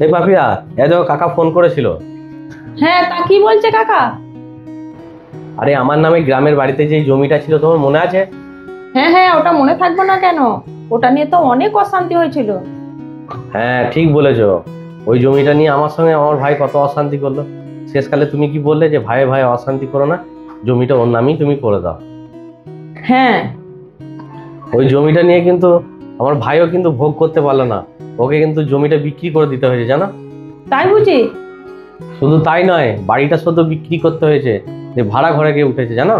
এই পাপিয়া, এ দেখো কাকা ফোন করেছিল। হ্যাঁ, তা কি বলছে কাকা? আরে আমার নামে গ্রামের বাড়িতে যে জমিটা ছিল তোমার মনে আছে? হ্যাঁ হ্যাঁ, ওটা মনে থাকবে না কেন? ওটা নিয়ে তো অনেক অশান্তি হয়েছিল। হ্যাঁ ঠিক বলেছো। ওই জমিটা নিয়ে আমার সঙ্গে আমার ভাই কত অশান্তি করলো। শেষকালে তুমি কি বললে যে ভাই ভাই অশান্তি করো না, জমিটা ওর নামেই তুমি করে দাও। হ্যাঁ। ওই জমিটা নিয়ে কিন্তু আমার ভাইও কিন্তু ভোগ করতে পারলো না। ওকে কিন্তু জমিটা বিক্রি করে দিতে হয়েছে জানো। তাই বুঝি? শুধু তাই নয়, বাড়িটা শুধু বিক্রি করতে হয়েছে, যে ভাড়া ঘরে গিয়ে উঠেছে জানো।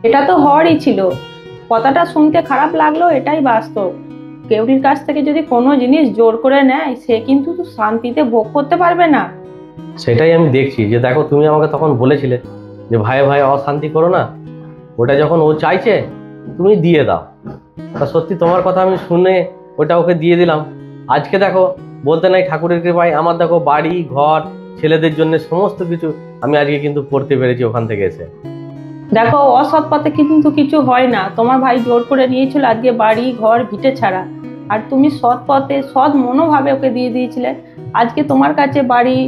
এটা তো হওয়ারই ছিল। কথাটা শুনতে খারাপ লাগলো, এটাই বাস্তব। কেউরির কাছ থেকে যদি কোনো জিনিস জোর করে নেয়, সে কিন্তু তো শান্তিতে ভোগ করতে পারবে না। সেটাই আমি দেখছি, যে দেখো তুমি আমাকে তখন বলেছিলে যে ভাই ভাই অশান্তি করো না, ওটা যখন ও চাইছে তুমি দিয়ে দাও। তা সত্যি তোমার কথা আমি শুনে ওটা ওকে দিয়ে দিলাম। আজকে দেখো, বলতে নাই ঠাকুরের কৃপায় আমার দেখো বাড়ি ঘর, ছেলেদের জন্য সমস্ত কিছু আমি আজকে কিন্তু করতে পেরেছি ওখান থেকে এসে। দেখো, অসৎ পথে কিন্তু কিছু হয় না। তোমার ভাই জোর করে নিয়েছিল আজকে বাড়ি ঘর ভিটে ছাড়া, আর তুমি সৎ পথে সৎ মনোভাবে ওকে দিয়ে দিয়েছিলে। আজকে তোমার কাছে বাড়ি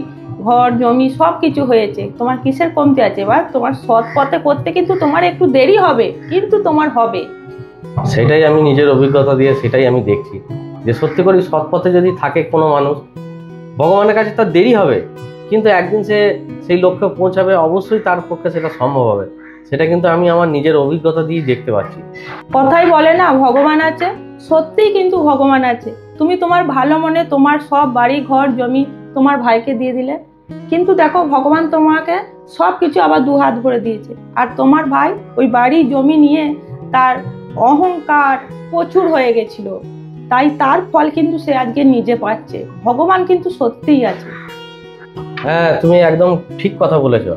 ঘর জমি সব কিছু হয়েছে, তোমার কিসের কমতি আছে? এবার তোমার সৎ পথে করতে কিন্তু তোমার একটু দেরি হবে, কিন্তু তোমার হবে। সেটাই আমি নিজের অভিজ্ঞতা দিয়ে সেটাই আমি দেখছি, যে সত্যি করে সৎ পথে যদি থাকে কোনো মানুষ, ভগবানের কাছে তার দেরি হবে, কিন্তু একদিন সে সেই লক্ষ্যে পৌঁছাবে, অবশ্যই তার পক্ষে সেটা সম্ভব হবে। সেটা কিন্তু আমি আমার নিজের অভিজ্ঞতা দিয়ে দেখতে পাচ্ছি। কথাই বলে না ভগবান আছে, সত্যিই কিন্তু ভগবান আছে। তুমি তোমার ভালো মনে তোমার সব বাড়ি ঘর জমি তোমার ভাইকে দিয়ে দিলে, কিন্তু দেখো ভগবান তোমাকে সব কিছু আবার দু হাত ভরে দিয়েছে। আর তোমার ভাই ওই বাড়ি জমি নিয়ে তার অহংকার প্রচুর হয়ে গেছিল, তাই তার ফল কিন্তু সে আজকে নিজে পাচ্ছে। ভগবান কিন্তু সত্যিই আছে। হ্যাঁ তুমি একদম ঠিক কথা বলেছো।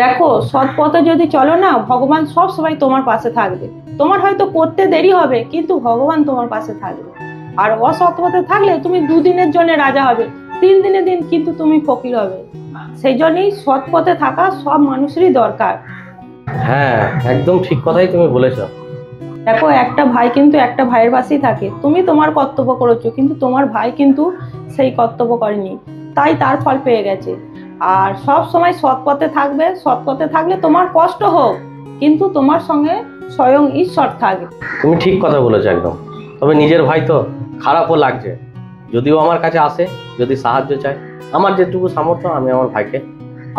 দেখো, সৎ পথে যদি চলো না, ভগবান সব সময় তোমার পাশে থাকবে। তোমার হয়তো করতে দেরি হবে, কিন্তু ভগবান তোমার পাশে থাকবে। আর অসৎ পথে থাকলে তুমি দুদিনের জন্য রাজা হবে, 3 দিনের দিন কিন্তু তুমি ফকির হবে। সেই জন্যই সৎ পথে থাকা সব মানুষেরই দরকার। হ্যাঁ একদম ঠিক কথাই তুমি বলেছো। দেখো, একটা ভাই কিন্তু একটা ভাইয়ের পাশেই থাকে। তুমি তোমার কর্তব্য করেছো, কিন্তু তোমার ভাই কিন্তু সেই কর্তব্য করেনি, তাই তার ফল পেয়ে গেছে। আর সব সময় সৎ পথে থাকবে। সৎ পথে থাকলে তোমার কষ্ট হোক, কিন্তু তোমার সঙ্গে স্বয়ং ঈশ্বর থাকবে। তুমি ঠিক কথা বলেছো একদম। তবে নিজের ভাই তো খারাপও লাগছে, যদিও আমার কাছে আসে, যদি সাহায্য চায়, আমার যেটুকু সামর্থ্য আমি আমার ভাইকে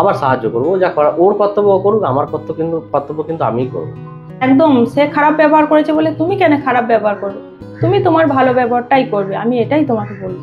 আবার সাহায্য করবো। ও যা করা ওর কর্তব্য ও করুক, আমার কর্তব্য কিন্তু আমিই করবো। একদম, সে খারাপ ব্যবহার করেছে বলে তুমি কেন খারাপ ব্যবহার করবে? তুমি তোমার ভালো ব্যবহারটাই করবে, আমি এটাই তোমাকে বলবো।